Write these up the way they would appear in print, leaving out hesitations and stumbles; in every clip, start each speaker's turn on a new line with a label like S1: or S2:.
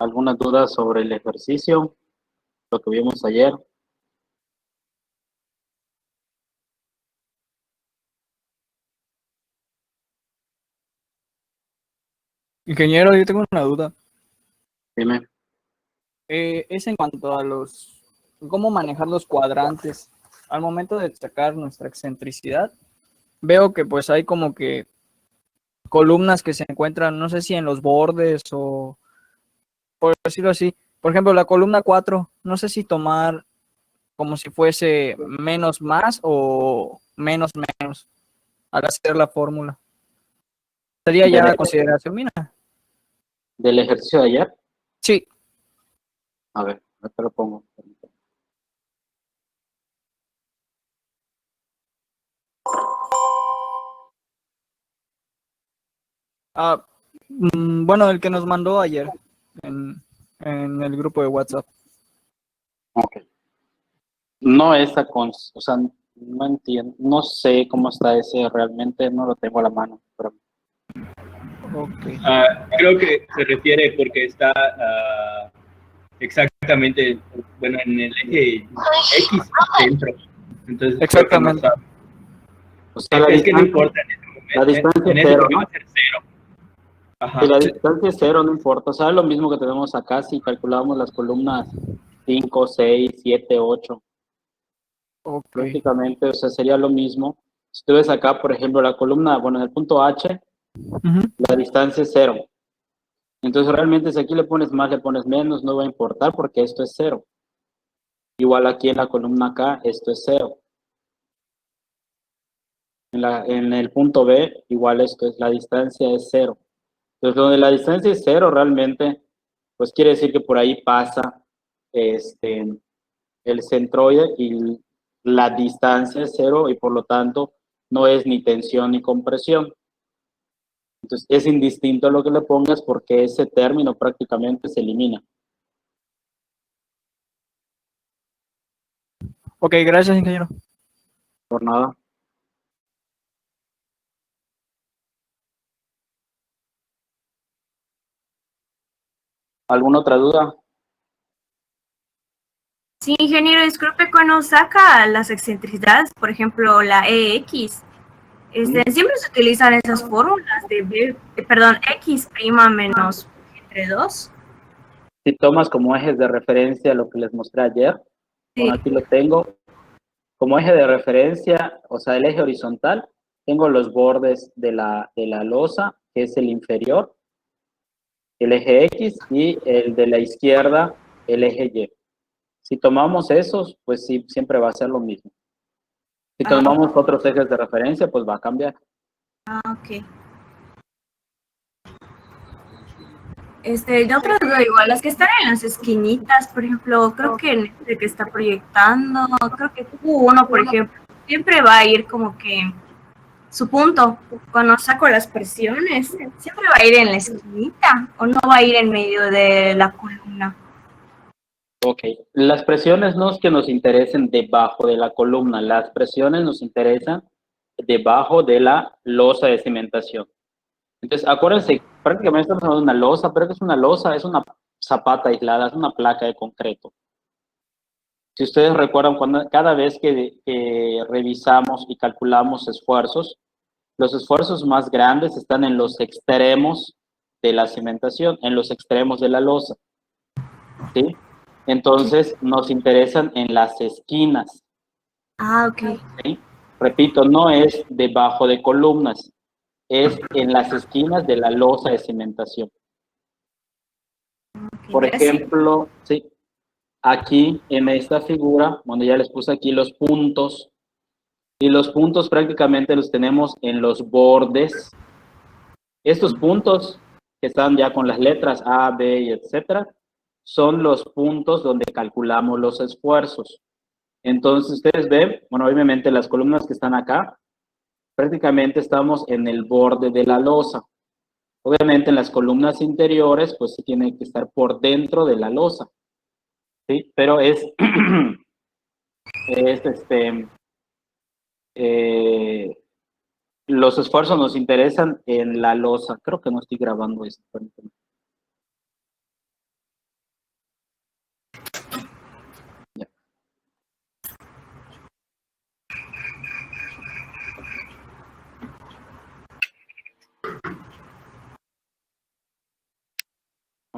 S1: ¿Alguna duda sobre el ejercicio? Lo que vimos ayer.
S2: Ingeniero, yo tengo una duda.
S1: Dime.
S2: Es en cuanto a cómo manejar los cuadrantes. Al momento de sacar nuestra excentricidad, veo que pues hay como que columnas que se encuentran, no sé si en los bordes o por decirlo así. Por ejemplo, la columna 4, no sé si tomar como si fuese menos más o menos menos al hacer la fórmula. Sería ya
S1: Del,
S2: a consideración mía.
S1: del ejercicio de ayer.
S2: Sí.
S1: A ver, te lo pongo.
S2: Ah, bueno, el que nos mandó ayer en el grupo de WhatsApp.
S1: Ok. No está con, o sea, no entiendo, no sé cómo está ese realmente, no lo tengo a la mano. Pero
S2: Ok.
S3: Creo que se refiere porque está exactamente, bueno, en el eje X centro. Entonces creo que no
S2: Exactamente.
S3: sabe.
S1: o sea,
S3: Es que no importa en ese
S1: la
S3: momento,
S1: distancia
S3: en
S1: es
S3: ese
S1: cero,
S3: porque va
S1: ¿no?
S3: a ser cero.
S1: Si
S3: Ajá.
S1: la
S2: Sí.
S1: distancia es cero, no importa. O sea, es lo mismo que tenemos acá si calculamos las columnas 5, 6, 7, 8.
S2: Ok.
S1: Prácticamente, o sea, sería lo mismo. Si tú ves acá, por ejemplo, la columna, bueno, en el punto H,
S2: Ujú.
S1: la distancia es cero. Entonces, realmente, si aquí le pones más, le pones menos, no va a importar porque esto es cero. Igual aquí en la columna acá, esto es cero. En el punto B, igual esto es, la distancia es cero. Entonces, donde la distancia es cero, realmente, pues quiere decir que por ahí pasa el centroide y la distancia es cero y por lo tanto no es ni tensión ni compresión. Entonces, es indistinto lo que le pongas porque ese término prácticamente se elimina.
S2: Ok, gracias, ingeniero.
S1: Por nada. ¿Alguna otra duda?
S4: Sí, ingeniero, disculpe, cuando saca las excentricidades, por ejemplo, la EX, siempre se utilizan esas fórmulas de X prima menos entre 2.
S1: Si tomas como ejes de referencia lo que les mostré ayer, bueno,
S4: Sí.
S1: aquí lo tengo. Como eje de referencia, o sea, el eje horizontal, tengo los bordes de la losa, que es el inferior, el eje X, y el de la izquierda, el eje Y. Si tomamos esos, pues sí, siempre va a ser lo mismo. Si tomamos otros ejes de referencia, pues va a cambiar.
S4: Ok. Otra duda igual, las que están en las esquinitas, por ejemplo, creo que en este que está proyectando, creo que Q1, por ejemplo, siempre va a ir como que su punto, cuando saco las presiones, siempre va a ir en la esquinita o no va a ir en medio de la columna.
S1: Ok, las presiones no es que nos interesen debajo de la columna, las presiones nos interesan debajo de la losa de cimentación. Entonces, acuérdense, prácticamente estamos hablando de una losa, pero ¿qué es una losa? Es una zapata aislada, es una placa de concreto. Si ustedes recuerdan, cada vez que revisamos y calculamos esfuerzos, los esfuerzos más grandes están en los extremos de la cimentación, en los extremos de la losa, ¿sí? Entonces, nos interesan en las esquinas,
S4: Ok.
S1: ¿sí? Repito, no es debajo de columnas, es en las esquinas de la losa de cimentación. Por
S4: Gracias.
S1: ejemplo, ¿sí? Aquí en esta figura, donde ya les puse aquí los puntos, y los puntos prácticamente los tenemos en los bordes. Estos puntos que están ya con las letras A, B y etcétera, son los puntos donde calculamos los esfuerzos. Entonces ustedes ven, bueno, obviamente las columnas que están acá, prácticamente estamos en el borde de la losa. Obviamente en las columnas interiores, pues sí tiene que estar por dentro de la losa, ¿sí? Pero es los esfuerzos nos interesan en la losa. Creo que no estoy grabando esto.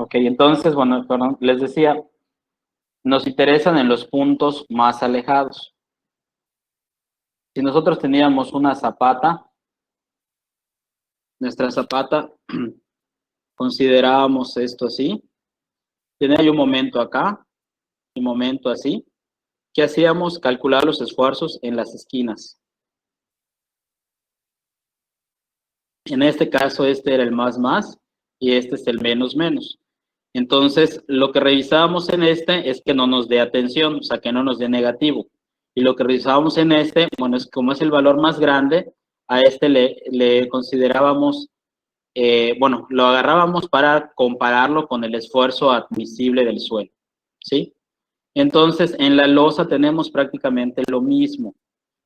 S1: Ok, entonces, bueno, perdón, les decía, nos interesan en los puntos más alejados. Si nosotros teníamos una zapata, nuestra zapata, considerábamos esto así, tenía yo un momento acá, un momento así, ¿qué hacíamos? Calcular los esfuerzos en las esquinas. En este caso, este era el más y este es el menos. Entonces, lo que revisábamos en este es que no nos dé atención, o sea, que no nos dé negativo. Y lo que revisábamos en este, bueno, es como es el valor más grande, a este le considerábamos, bueno, lo agarrábamos para compararlo con el esfuerzo admisible del suelo, ¿sí? Entonces, en la losa tenemos prácticamente lo mismo.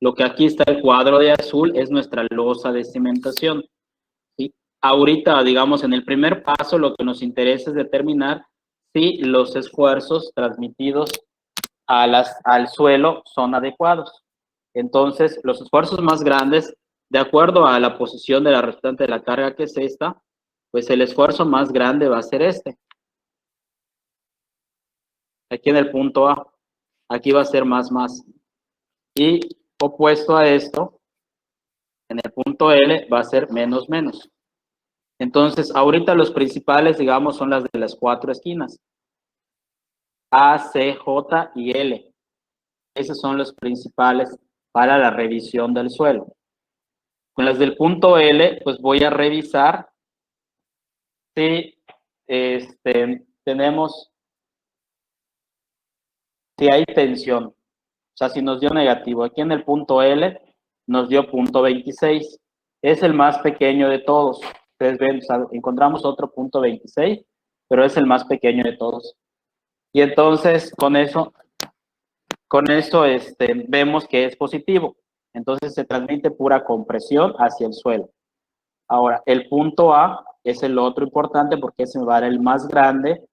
S1: Lo que aquí está el cuadro de azul es nuestra losa de cimentación, ¿sí? Ahorita, digamos, en el primer paso, lo que nos interesa es determinar si los esfuerzos transmitidos al suelo son adecuados. Entonces, los esfuerzos más grandes, de acuerdo a la posición de la resultante de la carga, que es esta, pues el esfuerzo más grande va a ser este. Aquí en el punto A, aquí va a ser más. Y opuesto a esto, en el punto L va a ser menos. Entonces, ahorita los principales, digamos, son las de las 4 esquinas. A, C, J y L. Esos son los principales para la revisión del suelo. Con las del punto L, pues voy a revisar si tenemos, si hay tensión. O sea, si nos dio negativo. Aquí en el punto L nos dio punto 26. Es el más pequeño de todos. Ustedes ven, o sea, encontramos otro punto 26, pero es el más pequeño de todos. Y entonces, con eso vemos que es positivo. Entonces, se transmite pura compresión hacia el suelo. Ahora, el punto A es el otro importante porque ese me va a dar el más grande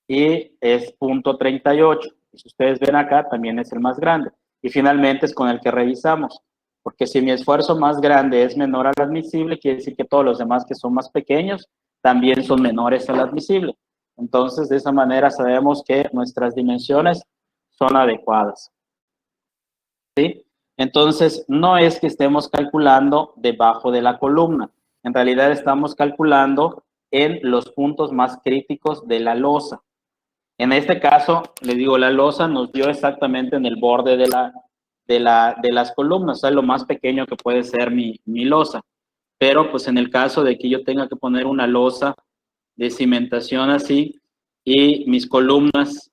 S1: y es punto 38. Y si ustedes ven acá, también es el más grande. Y finalmente es con el que revisamos. Porque si mi esfuerzo más grande es menor al admisible, quiere decir que todos los demás que son más pequeños también son menores al admisible. Entonces, de esa manera sabemos que nuestras dimensiones son adecuadas. ¿Sí? Entonces, no es que estemos calculando debajo de la columna. En realidad estamos calculando en los puntos más críticos de la losa. En este caso, le digo, la losa nos dio exactamente en el borde de las columnas, o sea, lo más pequeño que puede ser mi losa. Pero, pues, en el caso de que yo tenga que poner una losa de cimentación así y mis columnas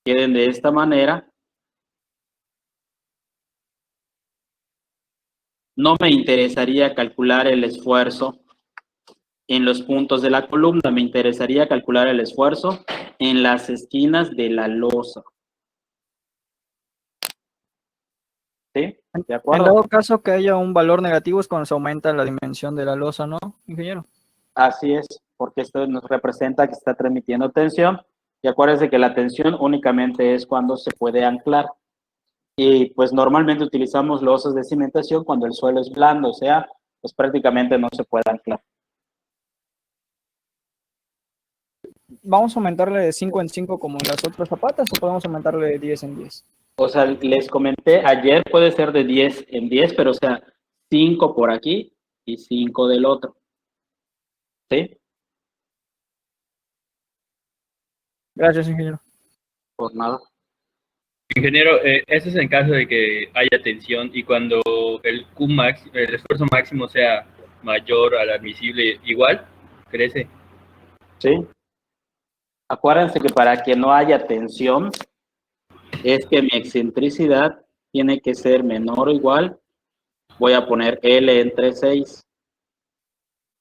S1: queden de esta manera, no me interesaría calcular el esfuerzo en los puntos de la columna, me interesaría calcular el esfuerzo en las esquinas de la losa. ¿Sí? ¿De
S2: En
S1: acuerdo?
S2: dado caso que haya un valor negativo es cuando se aumenta la dimensión de la losa, ¿no, ingeniero?
S1: Así es, porque esto nos representa que está transmitiendo tensión. Y acuérdense que la tensión únicamente es cuando se puede anclar. Y pues normalmente utilizamos losas de cimentación cuando el suelo es blando, o sea, pues prácticamente no se puede anclar.
S2: ¿Vamos a aumentarle de 5 en 5 como en las otras zapatas o podemos aumentarle de 10 en 10?
S1: O sea, les comenté, ayer puede ser de 10 en 10, pero o sea, 5 por aquí y 5 del otro. ¿Sí?
S2: Gracias, ingeniero.
S1: Por nada.
S3: Ingeniero, eso es en caso de que haya tensión y cuando el el esfuerzo máximo sea mayor al admisible, igual crece.
S1: ¿Sí? Acuérdense que para que no haya tensión, es que mi excentricidad tiene que ser menor o igual. Voy a poner L entre 6.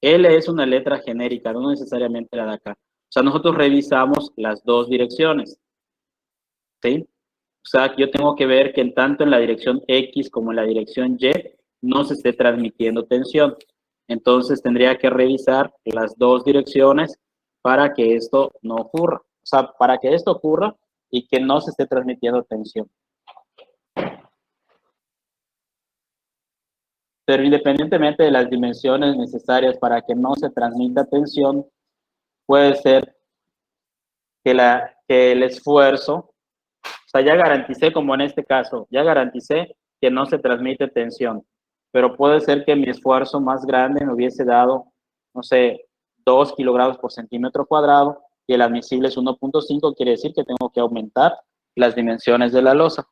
S1: L es una letra genérica, no necesariamente la de acá. O sea, nosotros revisamos las dos direcciones. ¿Sí? O sea, yo tengo que ver que tanto en la dirección X como en la dirección Y no se esté transmitiendo tensión. Entonces tendría que revisar las dos direcciones para que esto no ocurra. O sea, para que esto ocurra y que no se esté transmitiendo tensión. Pero independientemente de las dimensiones necesarias para que no se transmita tensión, puede ser que el esfuerzo, o sea, ya garanticé, como en este caso, ya garanticé que no se transmite tensión, pero puede ser que mi esfuerzo más grande me hubiese dado, no sé, 2 kilogramos por centímetro cuadrado y el admisible es 1.5, quiere decir que tengo que aumentar las dimensiones de la losa.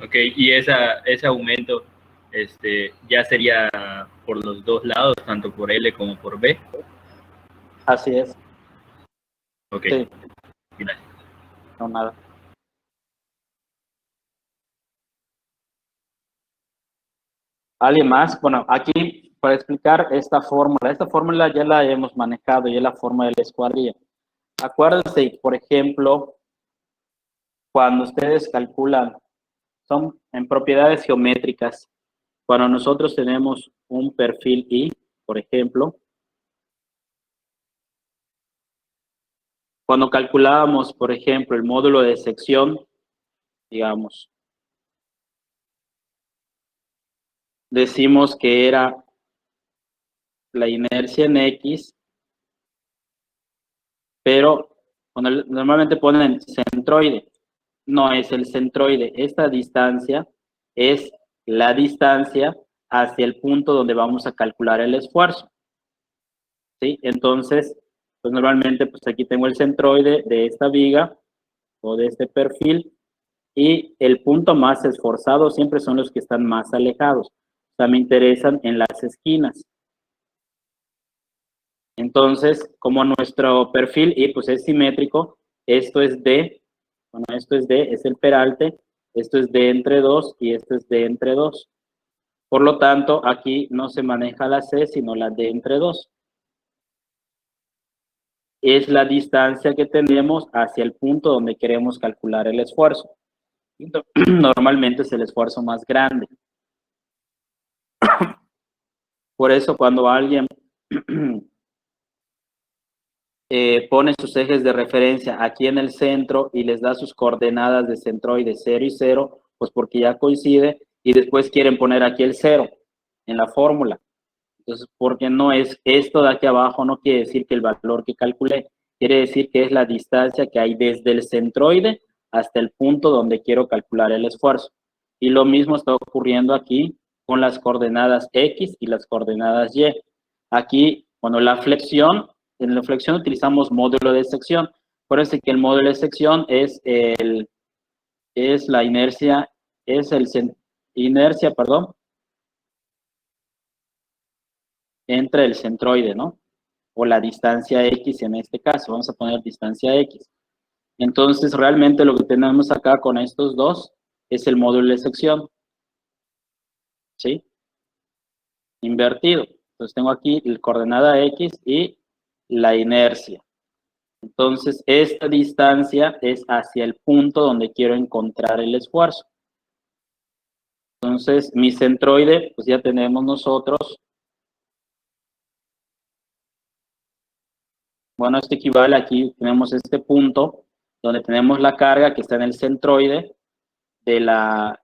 S3: Ok, y ese aumento ya sería por los dos lados, tanto por L como por B.
S1: Así es.
S3: Ok,
S1: Sí,
S3: gracias.
S1: no nada. ¿Alguien más? Bueno, aquí para explicar esta fórmula ya la hemos manejado y es la forma de la escuadrilla. Acuérdense, por ejemplo, cuando ustedes calculan, son en propiedades geométricas, cuando nosotros tenemos un perfil I, por ejemplo, cuando calculábamos, por ejemplo, el módulo de sección, digamos, decimos que era la inercia en X, pero normalmente ponen centroide. No es el centroide. Esta distancia es la distancia hacia el punto donde vamos a calcular el esfuerzo. ¿Sí? Entonces, pues normalmente pues aquí tengo el centroide de esta viga o de este perfil y el punto más esforzado siempre son los que están más alejados. O sea, me interesan en las esquinas. Entonces, como nuestro perfil y pues es simétrico, esto es D, bueno, esto es D, es el peralte, esto es D entre 2 y esto es D entre 2. Por lo tanto, aquí no se maneja la C, sino la D entre 2. Es la distancia que tenemos hacia el punto donde queremos calcular el esfuerzo. Normalmente es el esfuerzo más grande. Por eso cuando alguien pone sus ejes de referencia aquí en el centro y les da sus coordenadas de centroide 0 y 0, pues porque ya coincide, y después quieren poner aquí el 0 en la fórmula. Entonces, porque no es esto de aquí abajo, no quiere decir que el valor que calculé, quiere decir que es la distancia que hay desde el centroide hasta el punto donde quiero calcular el esfuerzo. Y lo mismo está ocurriendo aquí con las coordenadas X y las coordenadas Y. Aquí, bueno, en la flexión utilizamos módulo de sección. Acuérdense que el módulo de sección es la inercia, entre el centroide, ¿no? O la distancia X en este caso, vamos a poner distancia X. Entonces, realmente lo que tenemos acá con estos dos es el módulo de sección, ¿sí? Invertido. Entonces, tengo aquí la coordenada X y la inercia. Entonces, esta distancia es hacia el punto donde quiero encontrar el esfuerzo. Entonces, mi centroide, pues ya tenemos nosotros. Bueno, esto equivale aquí, tenemos este punto donde tenemos la carga que está en el centroide de la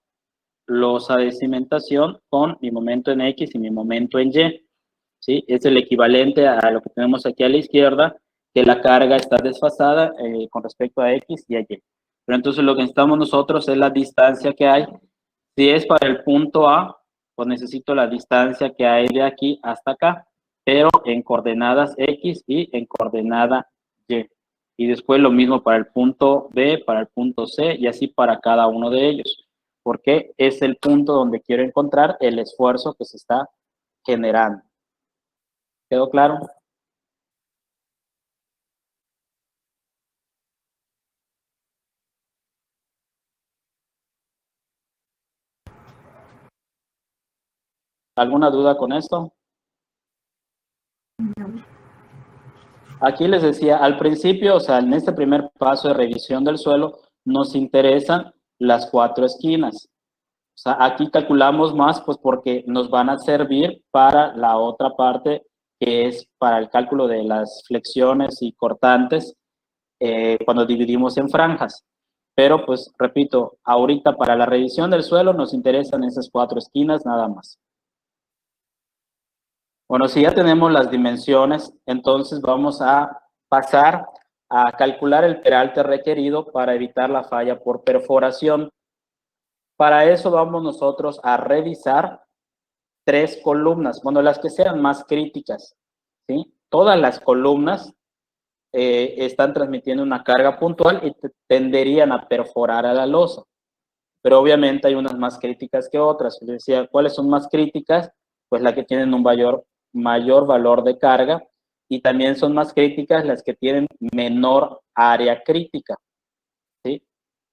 S1: losa de cimentación con mi momento en X y mi momento en Y. ¿Sí? Es el equivalente a lo que tenemos aquí a la izquierda, que la carga está desfasada con respecto a X y a Y. Pero entonces lo que necesitamos nosotros es la distancia que hay. Si es para el punto A, pues necesito la distancia que hay de aquí hasta acá, pero en coordenadas X y en coordenada Y. Y después lo mismo para el punto B, para el punto C y así para cada uno de ellos. Porque es el punto donde quiero encontrar el esfuerzo que se está generando. ¿Quedó claro? ¿Alguna duda con esto? Aquí les decía, al principio, o sea, en este primer paso de revisión del suelo, nos interesan las 4 esquinas. O sea, aquí calculamos más, pues porque nos van a servir para la otra parte, que es para el cálculo de las flexiones y cortantes, cuando dividimos en franjas. Pero pues repito, ahorita para la revisión del suelo nos interesan esas 4 esquinas nada más. Bueno, si ya tenemos las dimensiones, entonces vamos a pasar a calcular el peralte requerido para evitar la falla por perforación. Para eso vamos nosotros a revisar 3 columnas, bueno, las que sean más críticas, ¿sí? Todas las columnas están transmitiendo una carga puntual y tenderían a perforar a la losa. Pero obviamente hay unas más críticas que otras. Les decía, ¿cuáles son más críticas? Pues las que tienen un mayor valor de carga, y también son más críticas las que tienen menor área crítica, ¿sí?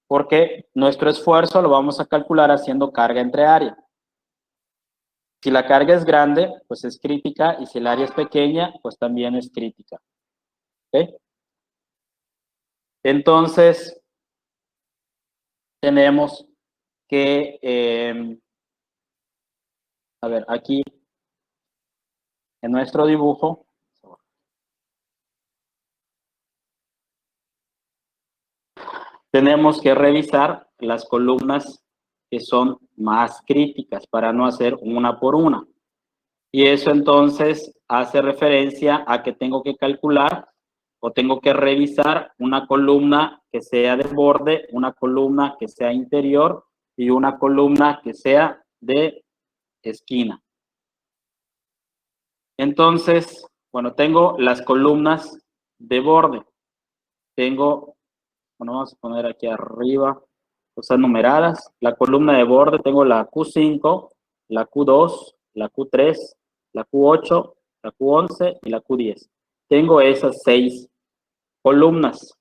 S1: Porque nuestro esfuerzo lo vamos a calcular haciendo carga entre área. Si la carga es grande, pues es crítica, y si el área es pequeña, pues también es crítica. ¿Ok? Entonces, tenemos que, a ver, aquí en nuestro dibujo, tenemos que revisar las columnas que son más críticas para no hacer una por una. Y eso entonces hace referencia a que tengo que calcular o tengo que revisar una columna que sea de borde, una columna que sea interior y una columna que sea de esquina. Entonces, bueno, tengo las columnas de borde. Tengo, bueno, vamos a poner aquí arriba, cosas numeradas. La columna de borde tengo la Q5, la Q2, la Q3, la Q8, la Q11 y la Q10. Tengo esas 6 columnas.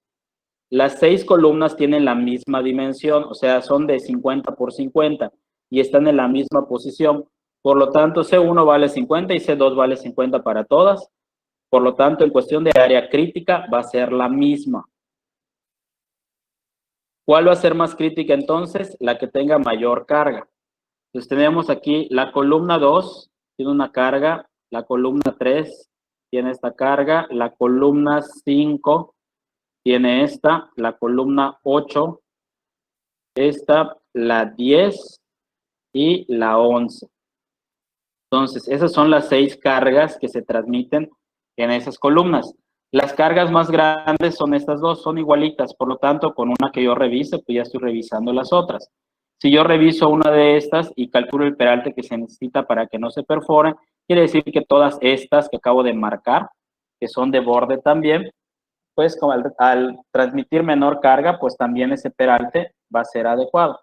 S1: Las 6 columnas tienen la misma dimensión, o sea, son de 50 por 50 y están en la misma posición. Por lo tanto, C1 vale 50 y C2 vale 50 para todas. Por lo tanto, en cuestión de área crítica va a ser la misma. ¿Cuál va a ser más crítica entonces? La que tenga mayor carga. Entonces tenemos aquí la columna 2, tiene una carga, la columna 3 tiene esta carga, la columna 5 tiene esta, la columna 8, esta, la 10 y la 11. Entonces, esas son las 6 cargas que se transmiten en esas columnas. Las cargas más grandes son estas dos, son igualitas, por lo tanto, con una que yo revise, pues ya estoy revisando las otras. Si yo reviso una de estas y calculo el peralte que se necesita para que no se perforen, quiere decir que todas estas que acabo de marcar, que son de borde también, pues como al transmitir menor carga, pues también ese peralte va a ser adecuado.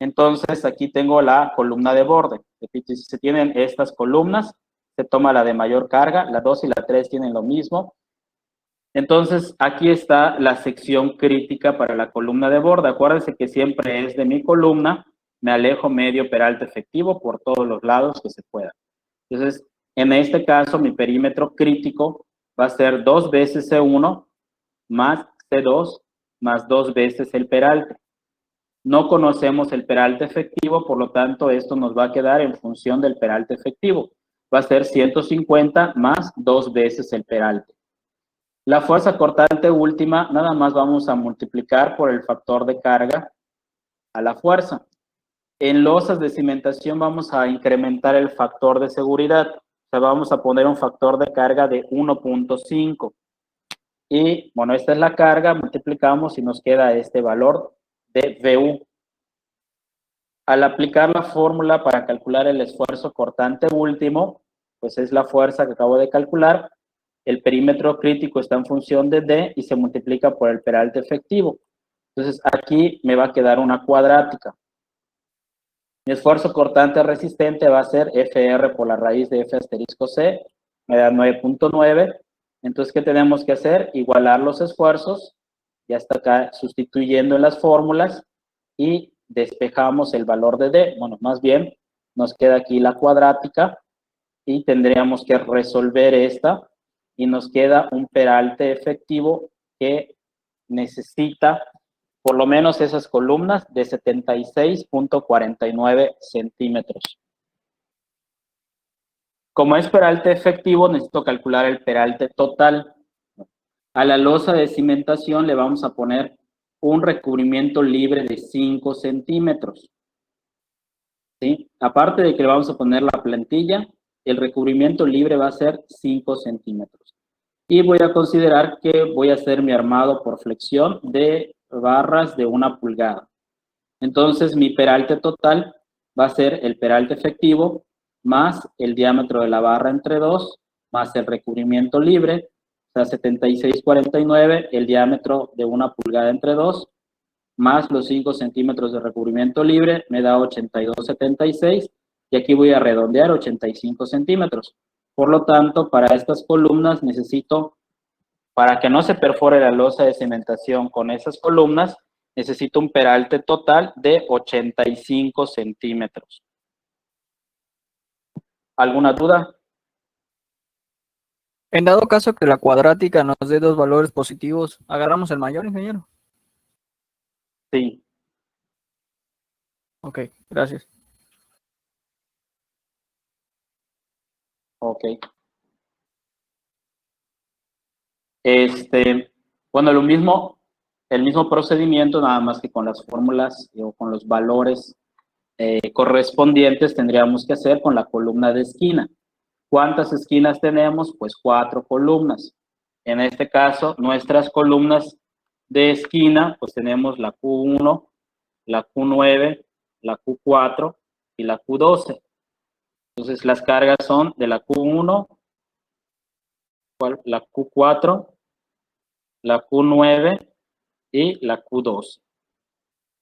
S1: Entonces, aquí tengo la columna de borde. Repito, si se tienen estas columnas, se toma la de mayor carga, la 2 y la 3 tienen lo mismo. Entonces, aquí está la sección crítica para la columna de borde. Acuérdense que siempre es de mi columna, me alejo medio peralte efectivo por todos los lados que se pueda. Entonces, en este caso, mi perímetro crítico va a ser 2 veces C1 más C2 más 2 veces el peralte. No conocemos el peralte efectivo, por lo tanto, esto nos va a quedar en función del peralte efectivo. Va a ser 150 más 2 veces el peralte. La fuerza cortante última, nada más vamos a multiplicar por el factor de carga a la fuerza. En losas de cimentación vamos a incrementar el factor de seguridad. O sea, vamos a poner un factor de carga de 1.5. Y, bueno, esta es la carga, multiplicamos y nos queda este valor de VU. Al aplicar la fórmula para calcular el esfuerzo cortante último, pues es la fuerza que acabo de calcular. El perímetro crítico está en función de D y se multiplica por el peralte efectivo. Entonces, aquí me va a quedar una cuadrática. Mi esfuerzo cortante resistente va a ser FR por la raíz de F asterisco C, me da 9.9. Entonces, ¿qué tenemos que hacer? Igualar los esfuerzos, ya está acá sustituyendo en las fórmulas, y despejamos el valor de D. Bueno, más bien, nos queda aquí la cuadrática, y tendríamos que resolver esta, y nos queda un peralte efectivo que necesita por lo menos esas columnas de 76.49 centímetros. Como es peralte efectivo, necesito calcular el peralte total. A la losa de cimentación le vamos a poner un recubrimiento libre de 5 centímetros. ¿Sí? Aparte de que le vamos a poner la plantilla, el recubrimiento libre va a ser 5 centímetros. Y voy a considerar que voy a hacer mi armado por flexión de barras de 1 pulgada. Entonces, mi peralte total va a ser el peralte efectivo más el diámetro de la barra entre 2, más el recubrimiento libre, o sea, 76,49, el diámetro de 1 pulgada entre 2, más los 5 centímetros de recubrimiento libre, me da 82,76, y aquí voy a redondear 85 centímetros. Por lo tanto, para estas columnas necesito, para que no se perfore la losa de cimentación con esas columnas, necesito un peralte total de 85 centímetros. ¿Alguna duda?
S2: En dado caso que la cuadrática nos dé dos valores positivos, ¿agarramos el mayor, ingeniero?
S1: Sí.
S2: Ok, gracias.
S1: Ok. Bueno, el mismo procedimiento, nada más que con las fórmulas o con los valores correspondientes tendríamos que hacer con la columna de esquina. ¿Cuántas esquinas tenemos? Pues 4 columnas. En este caso, nuestras columnas de esquina, pues tenemos la Q1, la Q9, la Q4 y la Q12. Entonces, las cargas son de la Q1, la Q4, la Q9 y la Q12.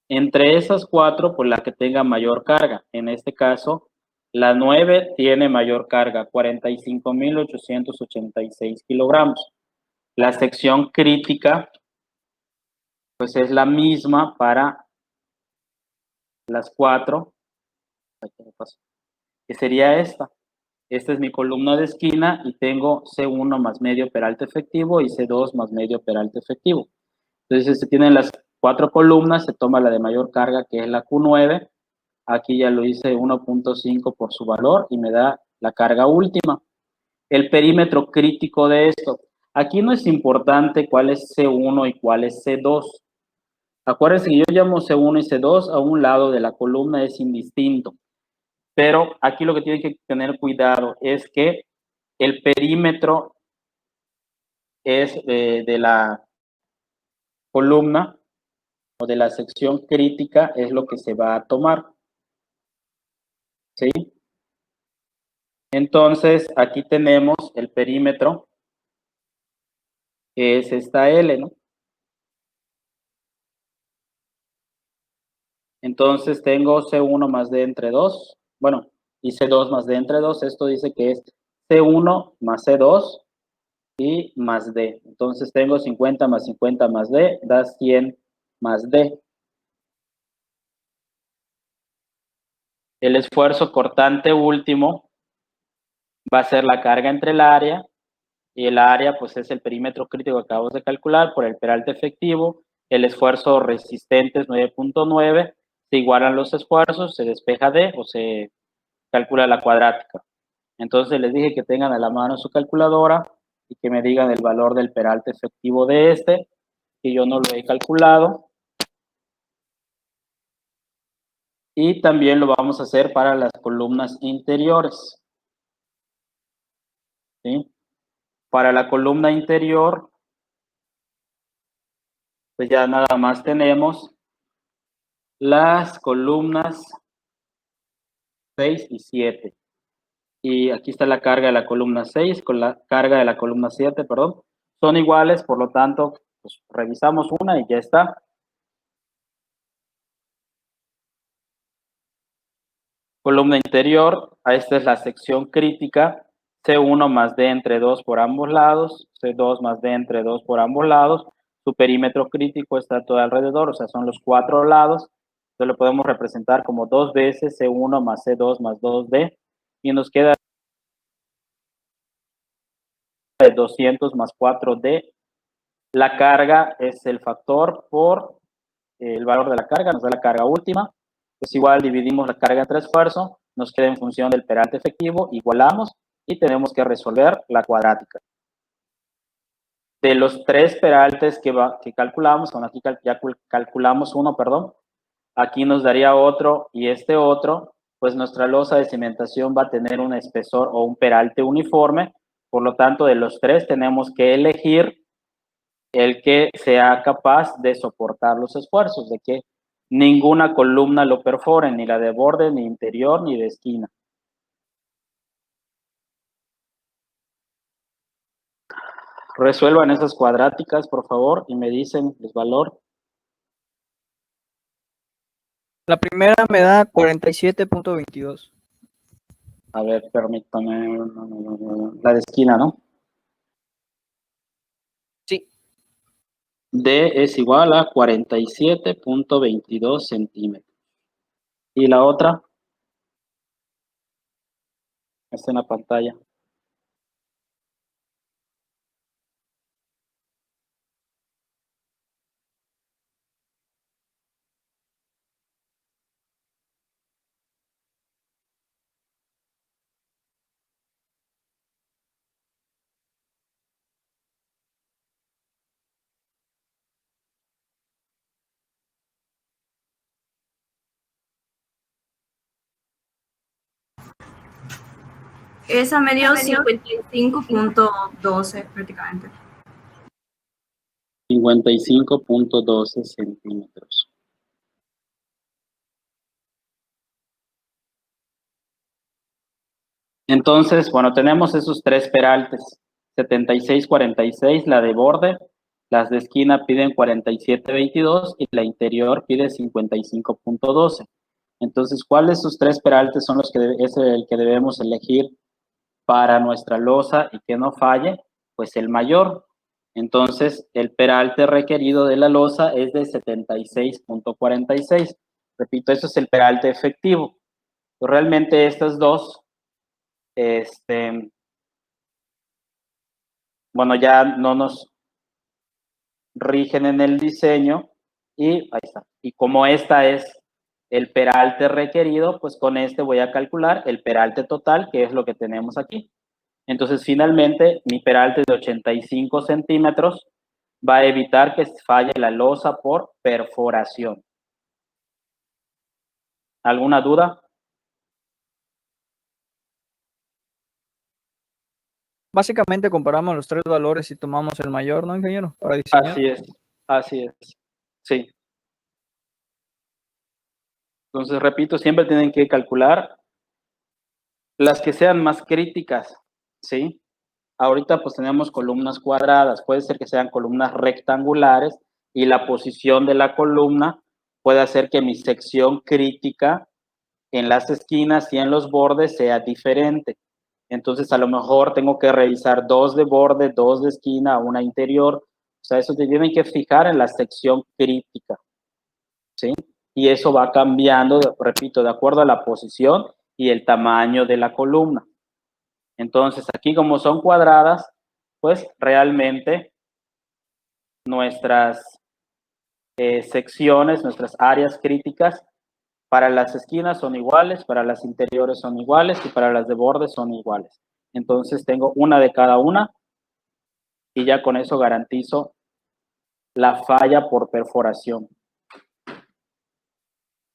S1: Entre esas 4, pues la que tenga mayor carga. En este caso, la 9 tiene mayor carga, 45,886 kilogramos. La sección crítica, pues es la misma para las 4, que sería esta. Esta es mi columna de esquina y tengo C1 más medio peralte efectivo y C2 más medio peralte efectivo. Entonces, se tienen las 4 columnas, se toma la de mayor carga, que es la Q9. Aquí ya lo hice 1.5 por su valor y me da la carga última. El perímetro crítico de esto. Aquí no es importante cuál es C1 y cuál es C2. Acuérdense que yo llamo C1 y C2 a un lado de la columna, es indistinto. Pero aquí lo que tienen que tener cuidado es que el perímetro es de la columna o de la sección crítica es lo que se va a tomar. ¿Sí? Entonces, aquí tenemos el perímetro, que es esta L, ¿no? Entonces, tengo C1 más D entre 2, bueno, y C2 más D entre 2, esto dice que es C1 más C2 y más D. Entonces, tengo 50 más 50 más D, da 100 más D. El esfuerzo cortante último va a ser la carga entre el área, y el área pues es el perímetro crítico que acabamos de calcular por el peralte efectivo. El esfuerzo resistente es 9.9, se igualan los esfuerzos, se despeja D o se calcula la cuadrática. Entonces les dije que tengan a la mano su calculadora y que me digan el valor del peralte efectivo de este, que yo no lo he calculado. Y también lo vamos a hacer para las columnas interiores. ¿Sí? Para la columna interior, pues ya nada más tenemos las columnas 6 y 7. Y aquí está la carga de la columna 6 con la carga de la columna 7, perdón. Son iguales, por lo tanto, pues revisamos una y ya está. Columna interior, esta es la sección crítica, C1 más D entre 2 por ambos lados, C2 más D entre 2 por ambos lados. Su perímetro crítico está todo alrededor, o sea, son los 4 lados. Entonces lo podemos representar como 2 veces C1 más C2 más 2D, y nos queda 200 más 4D. La carga es el factor por el valor de la carga, nos da la carga última. Pues igual dividimos la carga entre esfuerzo, nos queda en función del peralte efectivo, igualamos y tenemos que resolver la cuadrática. de los 3 peraltes que calculamos, bueno, aquí ya calculamos uno, perdón, aquí nos daría otro y este otro, pues nuestra losa de cimentación va a tener un espesor o un peralte uniforme, por lo tanto, de los 3 tenemos que elegir el que sea capaz de soportar los esfuerzos, de que ninguna columna lo perfore, ni la de borde, ni interior, ni de esquina. Resuelvan esas cuadráticas, por favor, y me dicen el valor.
S2: La primera me da 47.22.
S1: A ver, permítame. La de esquina, ¿no?
S2: Sí.
S1: D es igual a 47.22 centímetros. ¿Y la otra? Está en la pantalla.
S4: Esa me dio 55.12 prácticamente.
S1: 55.12 centímetros. Entonces, bueno, tenemos esos 3 peraltes. 76.46, la de borde. Las de esquina piden 47.22 y la interior pide 55.12. Entonces, ¿cuál de esos 3 peraltes son los que es el que debemos elegir para nuestra losa y que no falle? Pues el mayor. Entonces, el peralte requerido de la losa es de 76.46. Repito, eso es el peralte efectivo. Pues realmente estas dos, bueno, ya no nos rigen en el diseño y ahí está. Y como esta es el peralte requerido, pues con este voy a calcular el peralte total, que es lo que tenemos aquí. Entonces, finalmente, mi peralte de 85 centímetros va a evitar que falle la losa por perforación. ¿Alguna duda?
S2: Básicamente comparamos los 3 valores y tomamos el mayor, ¿no, ingeniero? Para diseñar.
S1: Así es, sí. Entonces, repito, siempre tienen que calcular las que sean más críticas, ¿sí? Ahorita pues tenemos columnas cuadradas, puede ser que sean columnas rectangulares y la posición de la columna puede hacer que mi sección crítica en las esquinas y en los bordes sea diferente. Entonces a lo mejor tengo que revisar 2 de borde, 2 de esquina, una interior. O sea, eso te tienen que fijar en la sección crítica, ¿sí? Y eso va cambiando, repito, de acuerdo a la posición y el tamaño de la columna. Entonces, aquí como son cuadradas, pues realmente nuestras secciones, nuestras áreas críticas, para las esquinas son iguales, para las interiores son iguales y para las de borde son iguales. Entonces, tengo una de cada una y ya con eso garantizo la falla por perforación.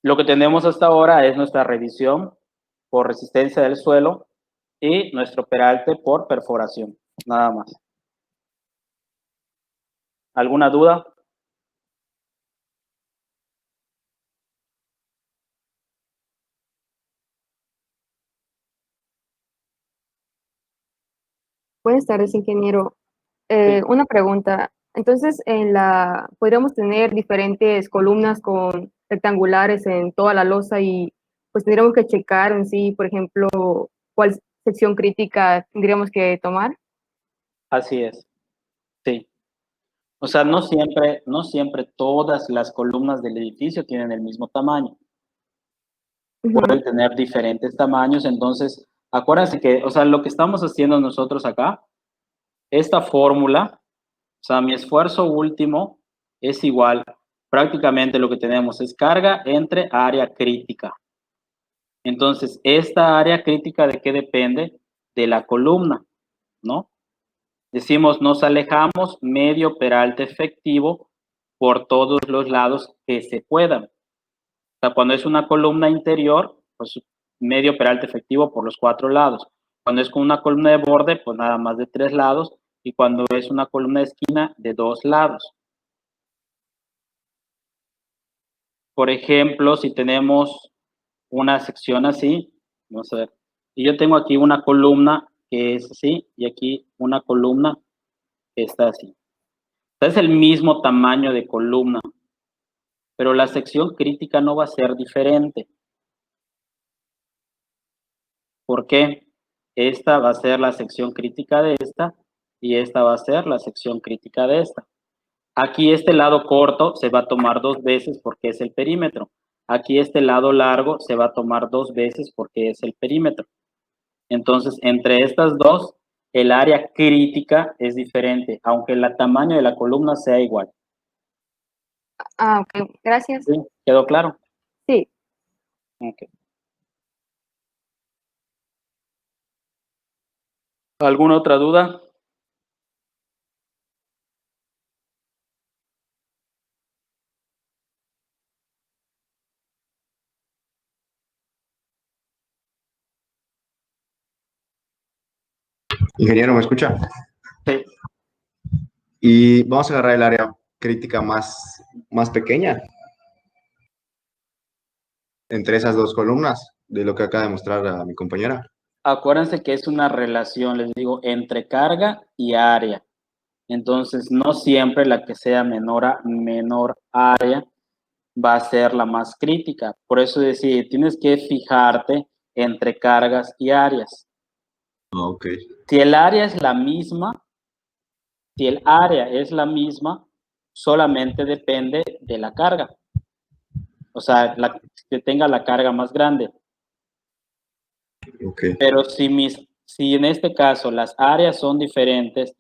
S1: Lo que tenemos hasta ahora es nuestra revisión por resistencia del suelo y nuestro peralte por perforación, nada más. ¿Alguna duda?
S5: Buenas tardes, ingeniero.
S1: Sí.
S5: Una pregunta. Entonces, podríamos tener diferentes columnas con rectangulares en toda la losa y pues tendríamos que checar en sí, por ejemplo, cuál sección crítica tendríamos que tomar.
S1: Así es, sí. O sea, no siempre todas las columnas del edificio tienen el mismo tamaño. Pueden tener diferentes tamaños, entonces, acuérdense que, o sea, lo que estamos haciendo nosotros acá, esta fórmula, o sea, mi esfuerzo último es igual, prácticamente lo que tenemos es carga entre área crítica. Entonces, esta área crítica, ¿de qué depende? De la columna, ¿no? Decimos, nos alejamos medio peralte efectivo por todos los lados que se puedan. O sea, cuando es una columna interior, pues medio peralte efectivo por los 4 lados. Cuando es con una columna de borde, pues nada más de 3 lados. Y cuando es una columna de esquina, de 2 lados. Por ejemplo, si tenemos una sección así, vamos a ver, y yo tengo aquí una columna que es así, y aquí una columna que está así. Es el mismo tamaño de columna, pero la sección crítica no va a ser diferente. ¿Por qué? Esta va a ser la sección crítica de esta, y esta va a ser la sección crítica de esta. Aquí este lado corto se va a tomar 2 veces porque es el perímetro. Aquí este lado largo se va a tomar 2 veces porque es el perímetro. Entonces, entre estas dos, el área crítica es diferente, aunque el tamaño de la columna sea igual.
S5: Ah, ok, gracias.
S1: ¿Sí? ¿Quedó claro?
S5: Sí.
S1: Ok. ¿Alguna otra duda?
S6: Ingeniero, ¿me escucha?
S1: Sí.
S6: Y vamos a agarrar el área crítica más pequeña entre esas dos columnas de lo que acaba de mostrar a mi compañera.
S1: Acuérdense que es una relación, les digo, entre carga y área. Entonces, no siempre la que sea menor área va a ser la más crítica. Por eso decir, tienes que fijarte entre cargas y áreas.
S6: Ok.
S1: Si el área es la misma, si el área es la misma, solamente depende de la carga. O sea, que tenga la carga más grande.
S6: Ok.
S1: Pero si en este caso las áreas son diferentes,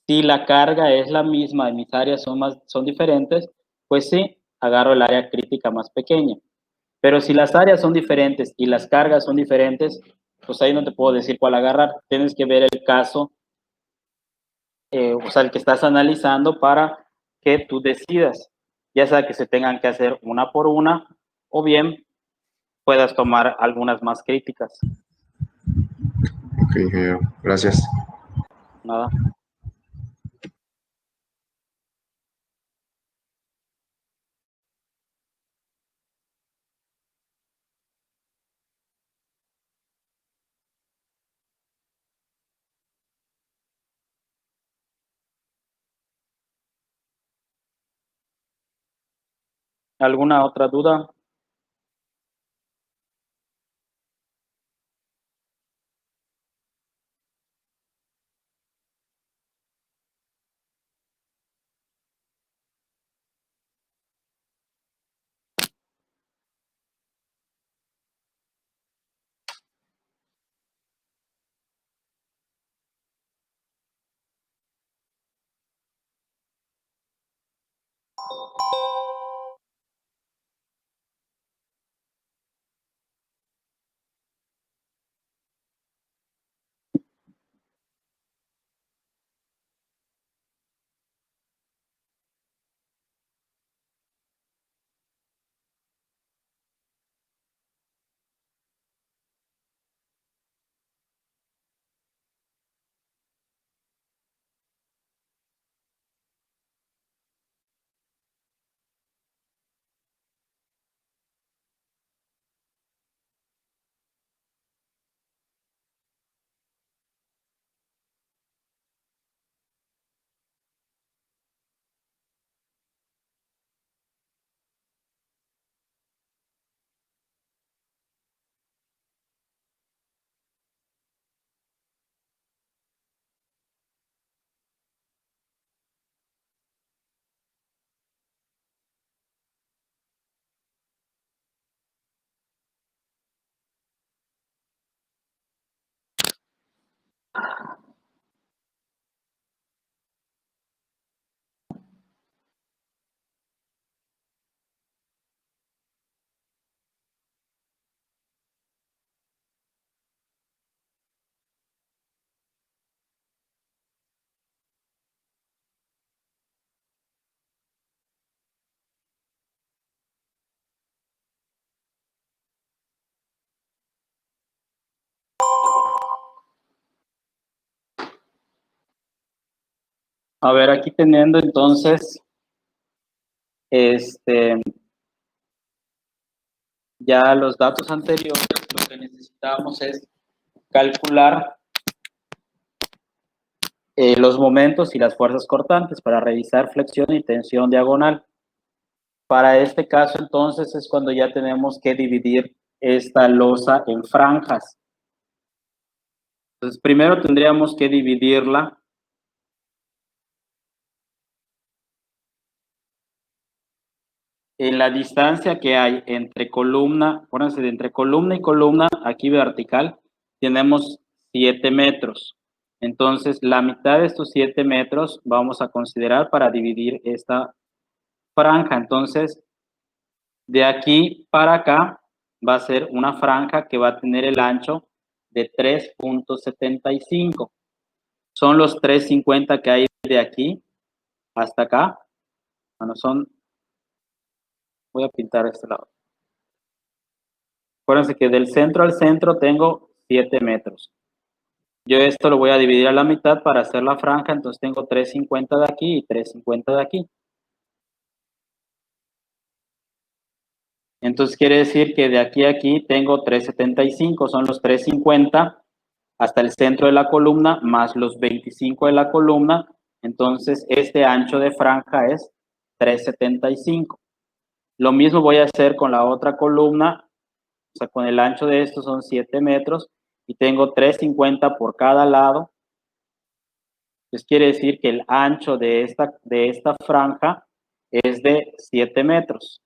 S1: si la carga es la misma y mis áreas son diferentes, pues sí, agarro el área crítica más pequeña. Pero si las áreas son diferentes y las cargas son diferentes, pues ahí no te puedo decir cuál agarrar. Tienes que ver el caso, o sea, el que estás analizando para que tú decidas, ya sea que se tengan que hacer una por una o bien puedas tomar algunas más críticas.
S6: Ok, ingeniero. Gracias.
S1: Nada. ¿Alguna otra duda? A ver, aquí teniendo entonces, ya los datos anteriores, lo que necesitamos es calcular los momentos y las fuerzas cortantes para revisar flexión y tensión diagonal. Para este caso, entonces, es cuando ya tenemos que dividir esta losa en franjas. Entonces, primero tendríamos que dividirla en la distancia que hay entre columna, acuérdense, de entre columna y columna, aquí vertical, tenemos 7 metros. Entonces, la mitad de estos 7 metros vamos a considerar para dividir esta franja. Entonces, de aquí para acá va a ser una franja que va a tener el ancho de 3.75. Son los 3.50 que hay de aquí hasta acá. Bueno, voy a pintar este lado. Acuérdense que del centro al centro tengo 7 metros. Yo esto lo voy a dividir a la mitad para hacer la franja, entonces tengo 3.50 de aquí y 3.50 de aquí. Entonces quiere decir que de aquí a aquí tengo 3.75, son los 3.50 hasta el centro de la columna más los 25 de la columna. Entonces este ancho de franja es 3.75. Lo mismo voy a hacer con la otra columna, o sea, con el ancho de esto son 7 metros y tengo 3.50 por cada lado. Entonces quiere decir que el ancho de esta franja es de 7 metros.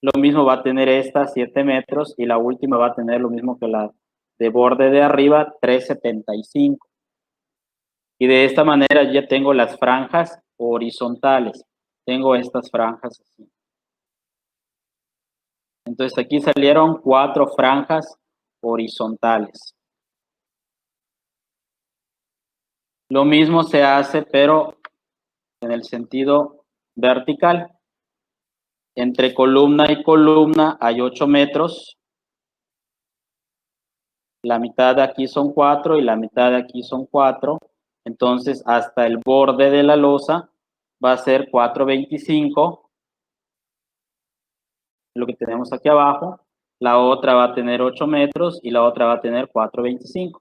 S1: Lo mismo va a tener esta 7 metros y la última va a tener lo mismo que la de borde de arriba, 3.75. Y de esta manera ya tengo las franjas horizontales. Tengo estas franjas así. Entonces aquí salieron 4 franjas horizontales. Lo mismo se hace, pero en el sentido vertical. Entre columna y columna hay 8 metros. La mitad de aquí son 4 y la mitad de aquí son 4. Entonces, hasta el borde de la losa va a ser 4.25. Lo que tenemos aquí abajo. La otra va a tener 8 metros y la otra va a tener 4.25.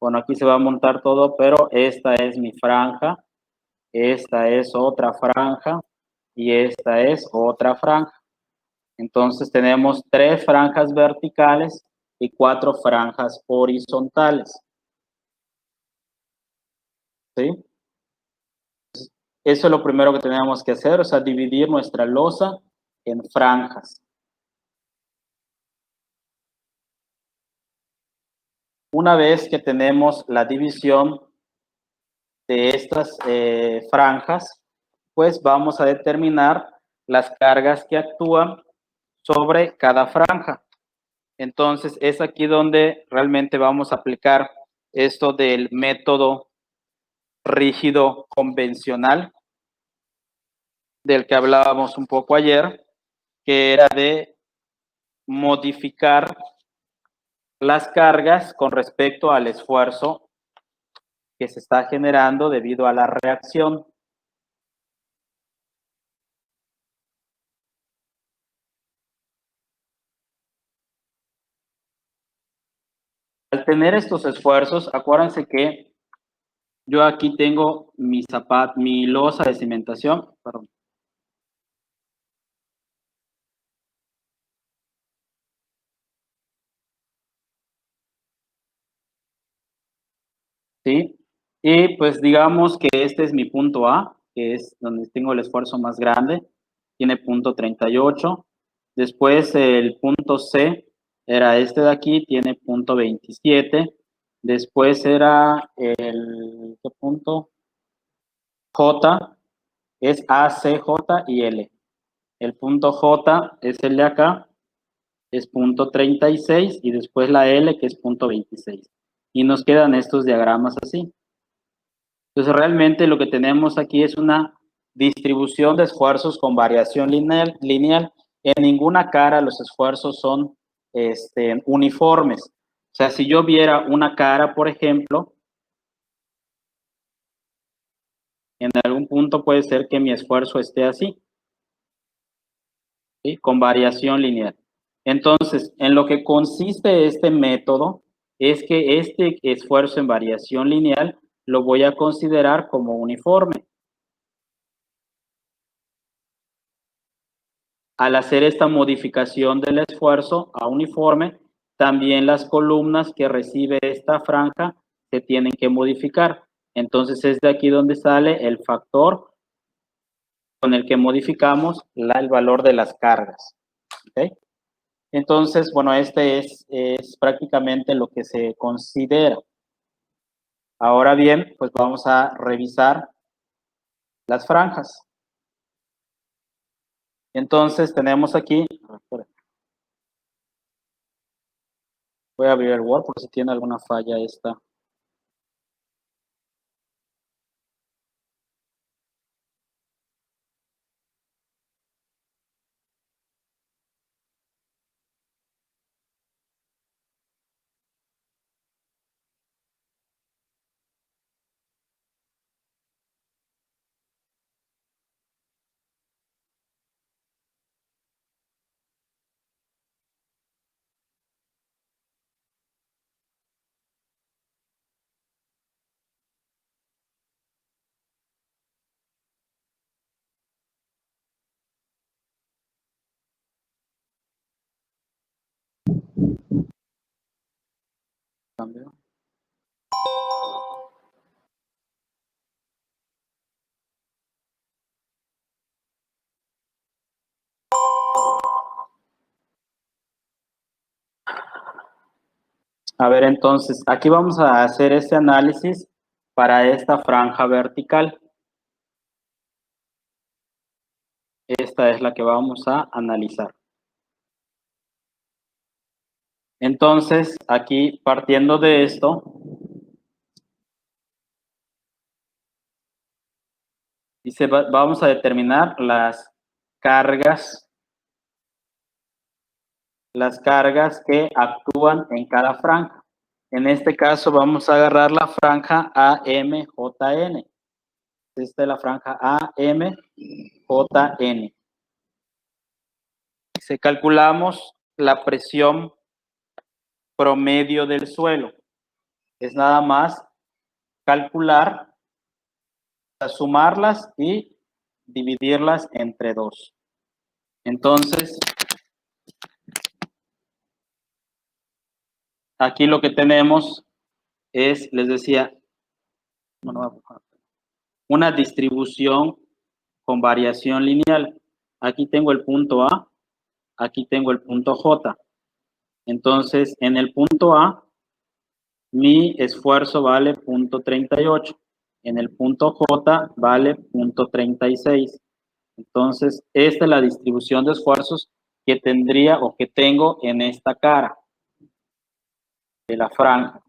S1: Bueno, aquí se va a montar todo, pero esta es mi franja. Esta es otra franja. Y esta es otra franja. Entonces tenemos 3 franjas verticales y 4 franjas horizontales. ¿Sí? Eso es lo primero que tenemos que hacer, o sea, dividir nuestra losa en franjas. Una vez que tenemos la división de estas franjas, pues vamos a determinar las cargas que actúan sobre cada franja. Entonces, es aquí donde realmente vamos a aplicar esto del método rígido convencional, del que hablábamos un poco ayer, que era de modificar las cargas con respecto al esfuerzo que se está generando debido a la reacción. Al tener estos esfuerzos, acuérdense que yo aquí tengo mi losa de cimentación, perdón. ¿Sí? Y pues digamos que este es mi punto A, que es donde tengo el esfuerzo más grande, tiene punto 38. Después el punto C era este de aquí, tiene punto 27. Después era ¿qué punto? J, es A, C, J y L. El punto J es el de acá, es punto 36 y después la L que es punto 26. Y nos quedan estos diagramas así. Entonces realmente lo que tenemos aquí es una distribución de esfuerzos con variación lineal. En ninguna cara los esfuerzos son uniformes. O sea, si yo viera una cara, por ejemplo, En algún punto puede ser que mi esfuerzo esté así, ¿sí? Con variación lineal. Entonces, en lo que consiste este método es que este esfuerzo en variación lineal lo voy a considerar como uniforme. Al hacer esta modificación del esfuerzo a uniforme, también las columnas que recibe esta franja se tienen que modificar. Entonces es de aquí donde sale el factor con el que modificamos el valor de las cargas. ¿Okay? Entonces, bueno, este es prácticamente lo que se considera. Ahora bien, pues vamos a revisar las franjas. Entonces tenemos aquí, voy a abrir el Word por si tiene alguna falla esta. Cambio. A ver, entonces, aquí vamos a hacer este análisis para esta franja vertical. Esta es la que vamos a analizar. Entonces, aquí partiendo de esto, dice, vamos a determinar las cargas que actúan en cada franja. En este caso vamos a agarrar la franja AMJN. Esta es la franja AMJN. Si calculamos la presión promedio del suelo, es nada más calcular, sumarlas y dividirlas entre 2. Entonces, aquí lo que tenemos es, les decía, una distribución con variación lineal. Aquí tengo el punto A, aquí tengo el punto J. Entonces, en el punto A, mi esfuerzo vale 0.38. En el punto J vale 0.36. Entonces, esta es la distribución de esfuerzos que tendría o que tengo en esta cara de la franja.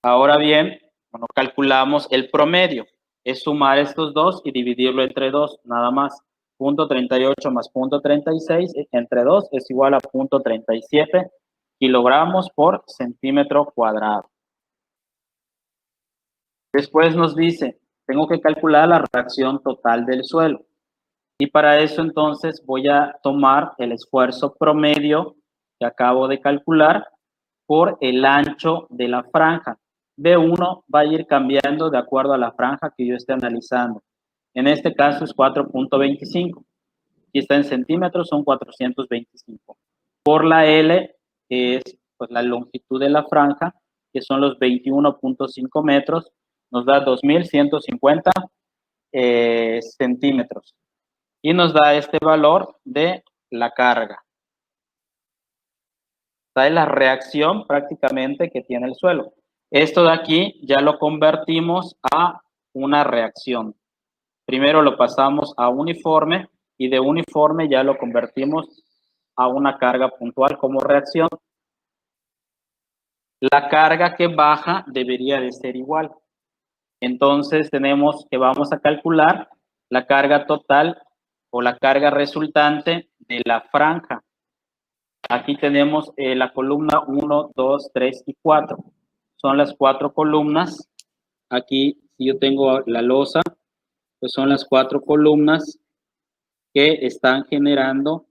S1: Ahora bien, bueno, calculamos el promedio. Es sumar estos dos y dividirlo entre 2, nada más. 0.38 más 0.36 entre 2 es igual a 0.37 kilogramos por centímetro cuadrado. Después nos dice, tengo que calcular la reacción total del suelo. Y para eso entonces voy a tomar el esfuerzo promedio que acabo de calcular por el ancho de la franja. B1 va a ir cambiando de acuerdo a la franja que yo esté analizando. En este caso es 4.25. Si está en centímetros, son 425. Por la L, que es pues, la longitud de la franja, que son los 21.5 metros, nos da 2.150 centímetros. Y nos da este valor de la carga. Esta es la reacción prácticamente que tiene el suelo. Esto de aquí ya lo convertimos a una reacción. Primero lo pasamos a uniforme y de uniforme ya lo convertimos a una carga puntual como reacción. La carga que baja debería de ser igual. Entonces tenemos que vamos a calcular la carga total o la carga resultante de la franja. Aquí tenemos la columna 1, 2, 3 y 4. Son las 4 columnas. Aquí, si yo tengo la losa, pues son las 4 columnas que están generando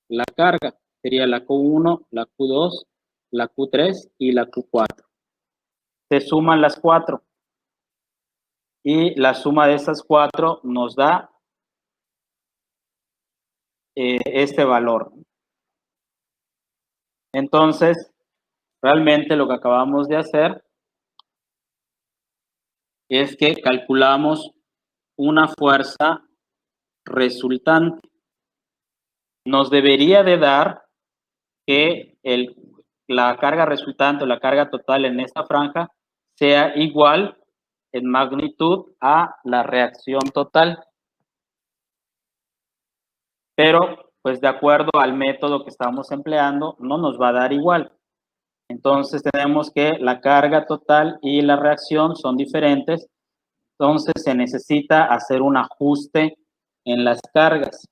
S1: la carga. Sería la Q1, la Q2, la Q3 y la Q4. Se suman las 4. Y la suma de estas 4 nos da este valor. Entonces, realmente lo que acabamos de hacer es que calculamos una fuerza resultante. Nos debería de dar que la carga resultante o la carga total en esta franja sea igual en magnitud a la reacción total. Pero, pues de acuerdo al método que estamos empleando, no nos va a dar igual. Entonces tenemos que la carga total y la reacción son diferentes. Entonces se necesita hacer un ajuste en las cargas.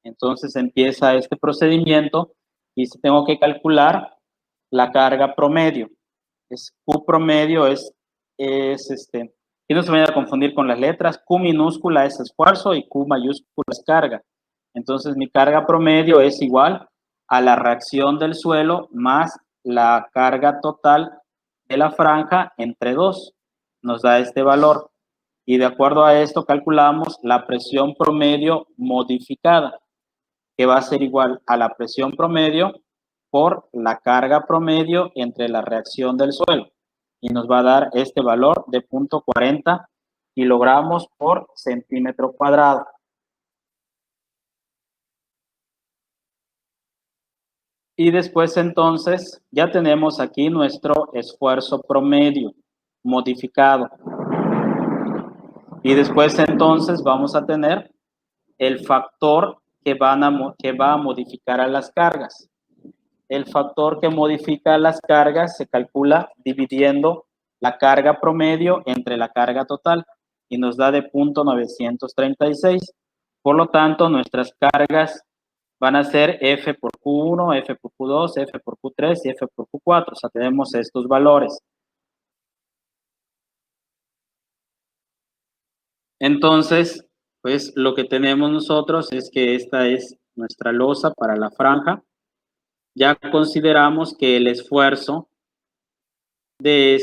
S1: Entonces empieza este procedimiento y tengo que calcular la carga promedio. Q promedio y no se me vaya a confundir con las letras. Q minúscula es esfuerzo y Q mayúscula es carga. Entonces mi carga promedio es igual a la reacción del suelo más la carga total de la franja entre 2. Nos da este valor. Y de acuerdo a esto calculamos la presión promedio modificada, que va a ser igual a la presión promedio por la carga promedio entre la reacción del suelo. Y nos va a dar este valor de 0.40 kilogramos por centímetro cuadrado. Y después entonces ya tenemos aquí nuestro esfuerzo promedio modificado. Y después entonces vamos a tener el factor que va a modificar a las cargas. El factor que modifica las cargas se calcula dividiendo la carga promedio entre la carga total y nos da de 0.936. Por lo tanto, nuestras cargas van a ser F por Q1, F por Q2, F por Q3 y F por Q4. O sea, tenemos estos valores. Entonces, pues lo que tenemos nosotros es que esta es nuestra losa para la franja. Ya consideramos que el esfuerzo de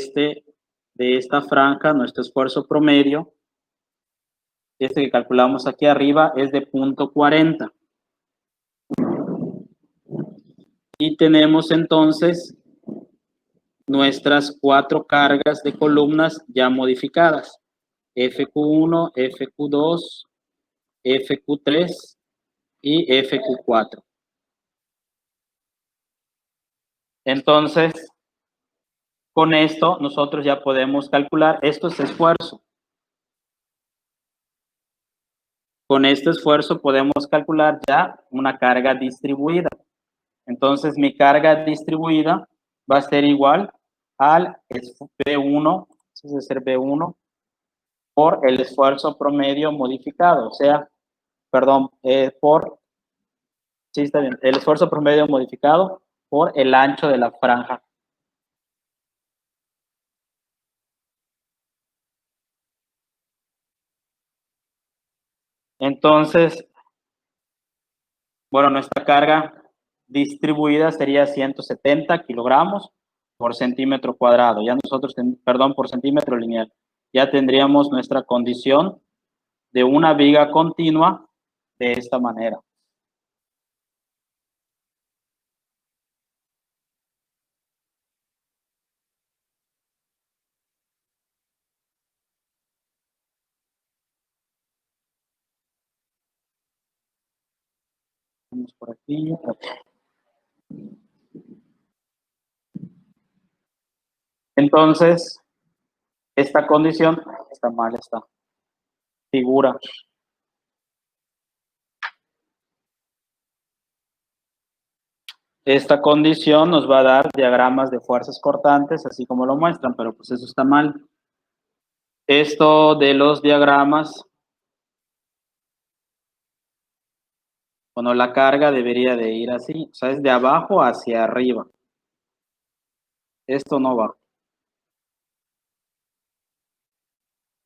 S1: esta franja, nuestro esfuerzo promedio, que calculamos aquí arriba, es de 0.40. Y tenemos entonces nuestras 4 cargas de columnas ya modificadas. FQ1, FQ2, FQ3 y FQ4. Entonces, con esto nosotros ya podemos calcular, esto es esfuerzo. Con este esfuerzo podemos calcular ya una carga distribuida. Entonces mi carga distribuida va a ser igual al B1, es decir, B1 por el esfuerzo promedio modificado, o sea, perdón, sí está bien, el esfuerzo promedio modificado por el ancho de la franja. Entonces, bueno, nuestra carga distribuida sería 170 kilogramos por centímetro cuadrado. Ya nosotros, perdón, por centímetro lineal. Ya tendríamos nuestra condición de una viga continua de esta manera. Vamos por aquí. Entonces, esta condición, está mal esta figura. Esta condición nos va a dar diagramas de fuerzas cortantes, así como lo muestran, pero pues eso está mal. Esto de los diagramas, bueno, la carga debería de ir así, o sea, es de abajo hacia arriba. Esto no va.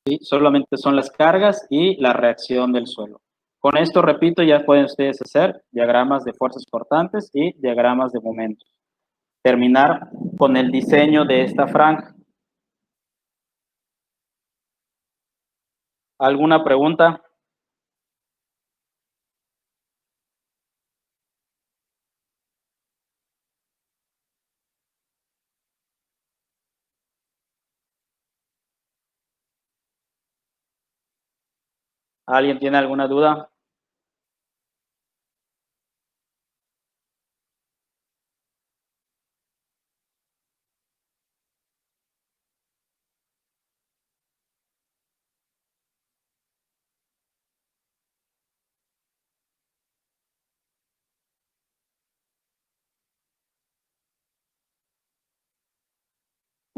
S1: ¿sí? Solamente son las cargas y la reacción del suelo. Con esto, repito, ya pueden ustedes hacer diagramas de fuerzas cortantes y diagramas de momentos. Terminar con el diseño de esta franja. ¿Alguna pregunta? ¿Alguien tiene alguna duda?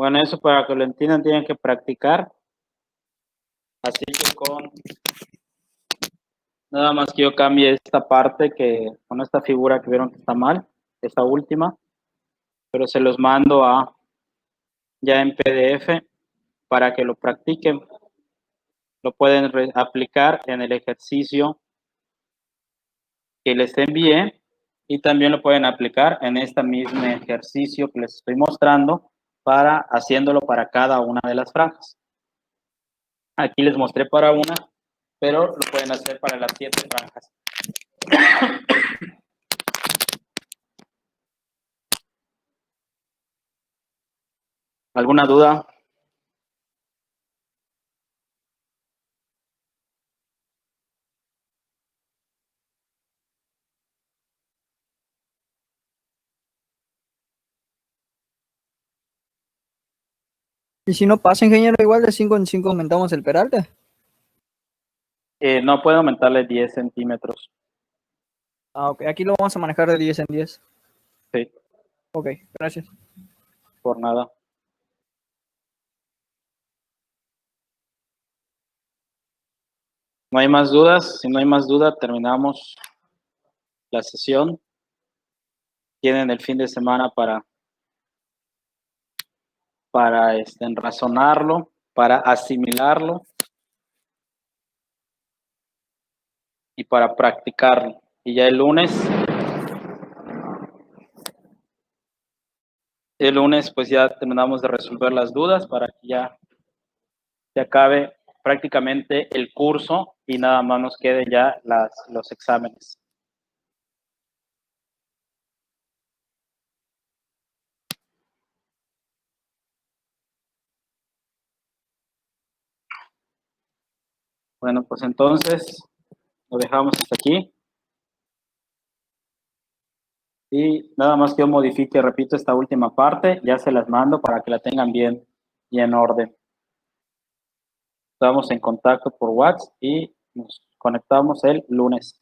S1: Bueno, eso para que lo entiendan tienen que practicar. Así que nada más que yo cambie esta parte que con esta figura que vieron que está mal, esta última, pero se los mando ya en PDF para que lo practiquen. Lo pueden aplicar en el ejercicio que les envié y también lo pueden aplicar en este mismo ejercicio que les estoy mostrando haciéndolo para cada una de las franjas. Aquí les mostré para una, pero lo pueden hacer para las 7 franjas. ¿Alguna duda?
S2: Y si no pasa, ingeniero, igual de 5 en 5 aumentamos el peralte.
S1: No puedo aumentarle 10 centímetros.
S2: Ah, ok. Aquí lo vamos a manejar de 10 en 10.
S1: Sí,
S2: Ok, gracias.
S1: por nada. ¿No hay más dudas? Si no hay más duda, terminamos la sesión. Tienen el fin de semana para razonarlo, para asimilarlo y para practicarlo. Y ya el lunes pues ya terminamos de resolver las dudas para que ya se acabe prácticamente el curso y nada más nos queden ya los exámenes. Bueno, pues entonces lo dejamos hasta aquí. Y nada más que yo modifique, repito, esta última parte, ya se las mando para que la tengan bien y en orden. Estamos en contacto por WhatsApp y nos conectamos el lunes.